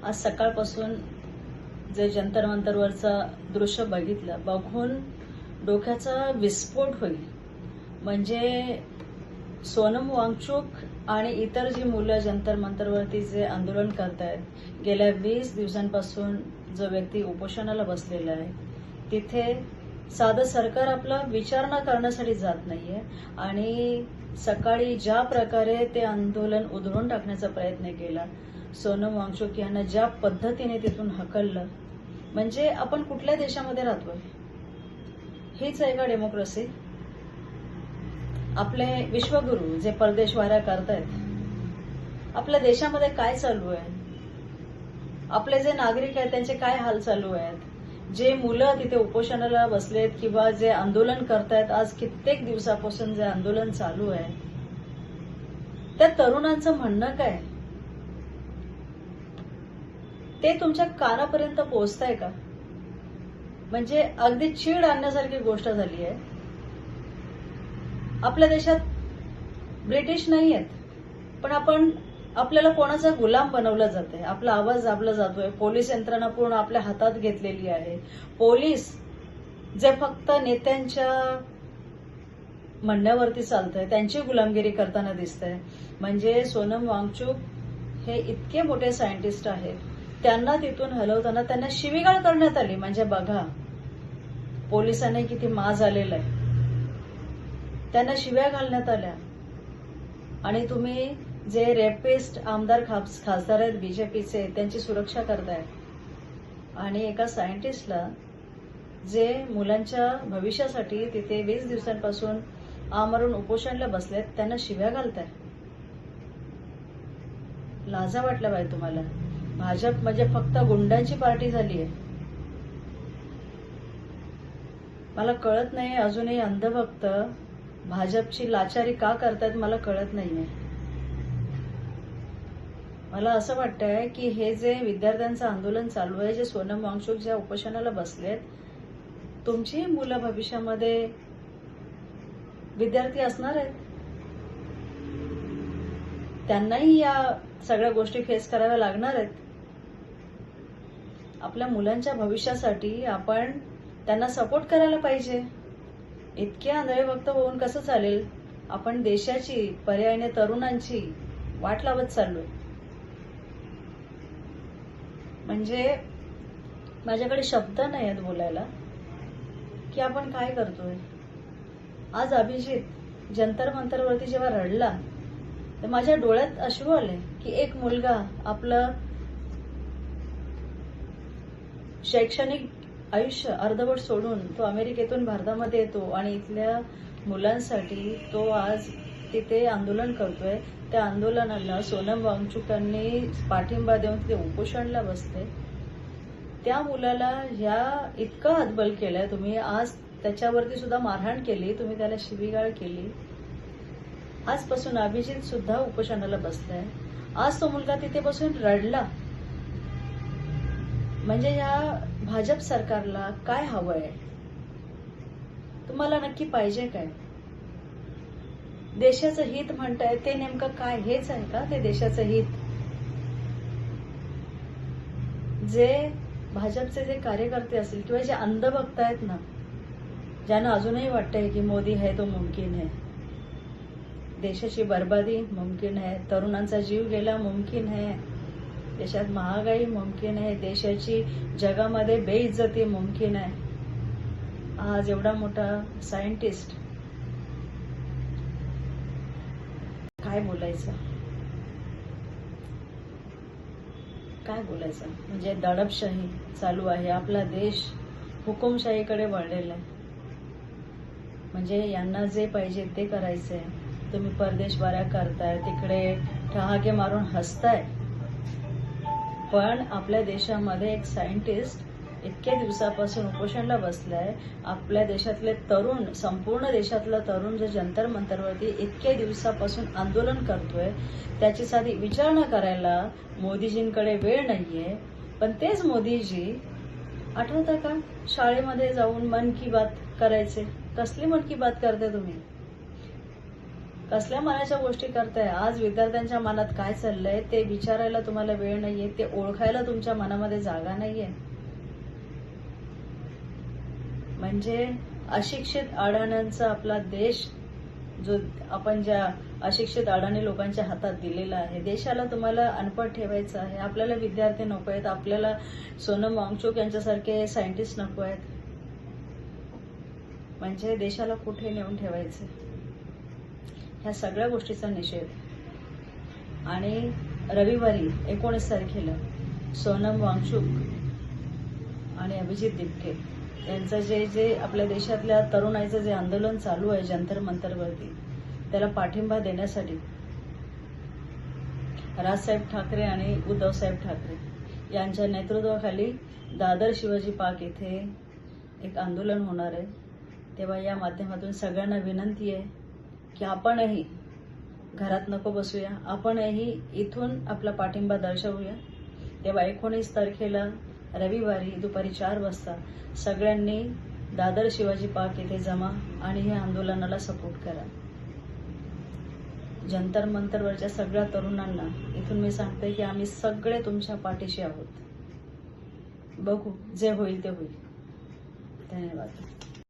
आज सकाळपासून जे जंतर मंतरवरचं दृश्य बघून डोक्याचा विस्फोट होईल. म्हणजे सोनम वांगचुक आणि इतर जी मुलं जंतर मंतरवरती जे आंदोलन करतायत, गेल्या 20 दिवसांपासून जो व्यक्ती उपोषणाला बसलेला आहे, तिथे साधं सरकार आपला विचारणा करण्यासाठी जात नाहीये आणि सकाळी ज्या प्रकारे ते आंदोलन उधळून टाकण्याचा प्रयत्न केला, सोनम वांगचुक यांना ज्या पद्धतीने तिथून हकललं, म्हणजे आपण कुठल्या देशामध्ये राहतोय? हीच आहे का डेमोक्रेसी? आपले विश्वगुरु जे परदेशवाऱ्या करतायत, आपल्या देशामध्ये काय चालू आहे? आपले जे नागरिक आहेत त्यांचे काय हाल चालू आहेत? जे मुलं तिथे उपोषणाला बसलेत किंवा जे आंदोलन करतायत, आज कित्येक दिवसापासून जे आंदोलन चालू आहे, त्या तरुणांचं म्हणणं काय? ते तुमच्या कानापर्यंत पोहोचतंय का? म्हणजे अगदी चीड आणण्यासारखी गोष्ट झाली आहे. आपल्या देशात ब्रिटिश नाही आहेत, पण आपल्याला कोणाचा गुलाम बनवलं जातंय. आपला आवाज दाबला जातोय. पोलीस यंत्रणा पूर्ण आपल्या हातात घेतलेली आहे. पोलीस जे फक्त नेत्यांच्या म्हणण्यावरती चालतंय, त्यांची गुलामगिरी करताना दिसतंय. म्हणजे सोनम वांगचुक हे इतके मोठे सायंटिस्ट आहेत, त्यांना तिथून हलवताना त्यांना शिवीगाळ करण्यात आली. म्हणजे बघा पोलिसांनी किती माज आलेला आहे. त्यांना शिव्या घालण्यात आल्या. आणि तुम्ही जे रेपिस्ट आमदार खासदार आहेत बीजेपीचे, त्यांची सुरक्षा करताय आणि एका सायंटिस्टला जे मुलांच्या भविष्यासाठी तिथे 20 दिवसांपासून आमरण उपोषणाला बसलेत, त्यांना शिव्या घालताय. लाजा वाटल्या पाहिजे तुम्हाला. भाजप म्हणजे फक्त गुंडांची पार्टी झाली आहे. मला कळत नाही अजूनही अंधभक्त भाजपची लाचारी का करतायत, मला कळत नाहीये. मला असं वाटतंय की हे जे विद्यार्थ्यांचं आंदोलन चालू आहे, जे सोनम वांगचुक ज्या उपोषणाला बसलेत, तुमची मुलं भविष्यामध्ये विद्यार्थी असणार आहेत. त्यांनाही या सगळ्या गोष्टी फेस कराव्या लागणार आहेत. आपल्या मुलांच्या भविष्यासाठी आपण त्यांना सपोर्ट करायला पाहिजे. इतके आंधळे भक्त होऊन कसं चालेल? आपण देशाची, पर्यायाने तरुणांची वाट लावत चाललोय. म्हणजे माझ्याकडे शब्द नाही आहेत बोलायला की आपण काय करतोय. आज अभिजित जंतर मंतरवरती जेव्हा रडला, तर माझ्या डोळ्यात अश्रू आले की एक मुलगा आपलं शैक्षणिक आयुष्य अर्धवट सोडून तो अमेरिकेतून भारतामध्ये येतो आणि इथल्या मुलांसाठी तो आज तिथे आंदोलन करतोय. त्या आंदोलनाला सोनम वांगचुकांनी पाठिंबा देऊन तिथे उपोषणाला बसते. त्या मुलाला ह्या इतकं हतबल केलंय तुम्ही. आज त्याच्यावरती सुद्धा मारहाण केली, तुम्ही त्याला शिवीगाळ केली. आजपासून अभिजित सुद्धा उपोषणाला बसलाय. आज तो मुलगा तिथे बसून रडला. म्हणजे या भाजप सरकारला काय हवंय? तुम्हाला नक्की पाहिजे काय? देशाचं हित म्हणताय, ते नेमकं काय? हेच आहे का ते देशाचं हित? जे भाजपचे जे कार्यकर्ते असतील किंवा जे अंधभक्त आहेत ना, ज्यांना अजूनही वाटतंय की मोदी है तो मुमकिन है, देशाची बर्बादी मुमकिन है, तरुणांचा जीव गेला मुमकिन है, देशात महागाई मुमकिन आहे, देशाची जगामध्ये बेइज्जती मुमकिन आहे. आज एवढा मोठा सायंटिस्ट, काय बोलायचं? काय बोलायचं? म्हणजे दडपशाही चालू आहे. आपला देश हुकुमशाहीकडे वळलेला आहे. म्हणजे यांना जे पाहिजे ते करायचंय. तुम्ही परदेशवाऱ्या करताय, तिकडे ठहाके मारून हसताय, पण आपल्या देशामध्ये एक सायंटिस्ट इतक्या दिवसापासून उपोषणाला बसलाय. आपल्या देशातले तरुण, संपूर्ण देशातला तरुण जे जंतर मंतरवरती इतक्या दिवसापासून आंदोलन करतोय, त्याची साधी विचारणा करायला मोदीजींकडे वेळ नाहीये. पण तेच मोदीजी, आठवतं का शाळेमध्ये जाऊन मन की बात करायचे? कसली मन की बात करते तुम्ही? कसल्या मनाच्या गोष्टी करताय? आज विद्यार्थ्यांच्या मनात काय चाललंय ते विचारायला तुम्हाला वेळ नाहीये, ते ओळखायला तुमच्या मनामध्ये जागा नाहीये. म्हणजे अशिक्षित अडाण्यांचा आपला देश, जो आपण ज्या अशिक्षित अडाणी लोकांच्या हातात दिलेला आहे, देशाला तुम्हाला अनपढ ठेवायचं आहे. आपल्याला विद्यार्थी नको आहेत, आपल्याला सोनम वांगचुक यांच्यासारखे सायंटिस्ट नको आहेत. म्हणजे देशाला कुठे नेऊन ठेवायचं? ह्या सगळ्या गोष्टीचा निषेध. आणि रविवारी 19 तारखेला सोनम वांगचुक आणि अभिजित दिपके यांचं जे आपल्या देशातल्या तरुणाईचं जे आंदोलन चालू आहे जंतर मंतरवरती, त्याला पाठिंबा देण्यासाठी राजसाहेब ठाकरे आणि उद्धवसाहेब ठाकरे यांच्या नेतृत्वाखाली दादर शिवाजी पार्क येथे एक आंदोलन होणार आहे. तेव्हा या माध्यमातून सगळ्यांना विनंती आहे की आपणही घरात नको बसूया, आपणही इथून आपला पाठिंबा दर्शवूया. तेव्हा 19 तारखेला रविवारी दुपारी 4 वाजता सगळ्यांनी दादर शिवाजी पार्क येथे जमा आणि या आंदोलनाला सपोर्ट करा. जंतर मंतरवरच्या सगळ्या तरुणांना इथून मी सांगते की आम्ही सगळे तुमच्या पाठीशी आहोत. बघू, जे होईल ते होईल. धन्यवाद.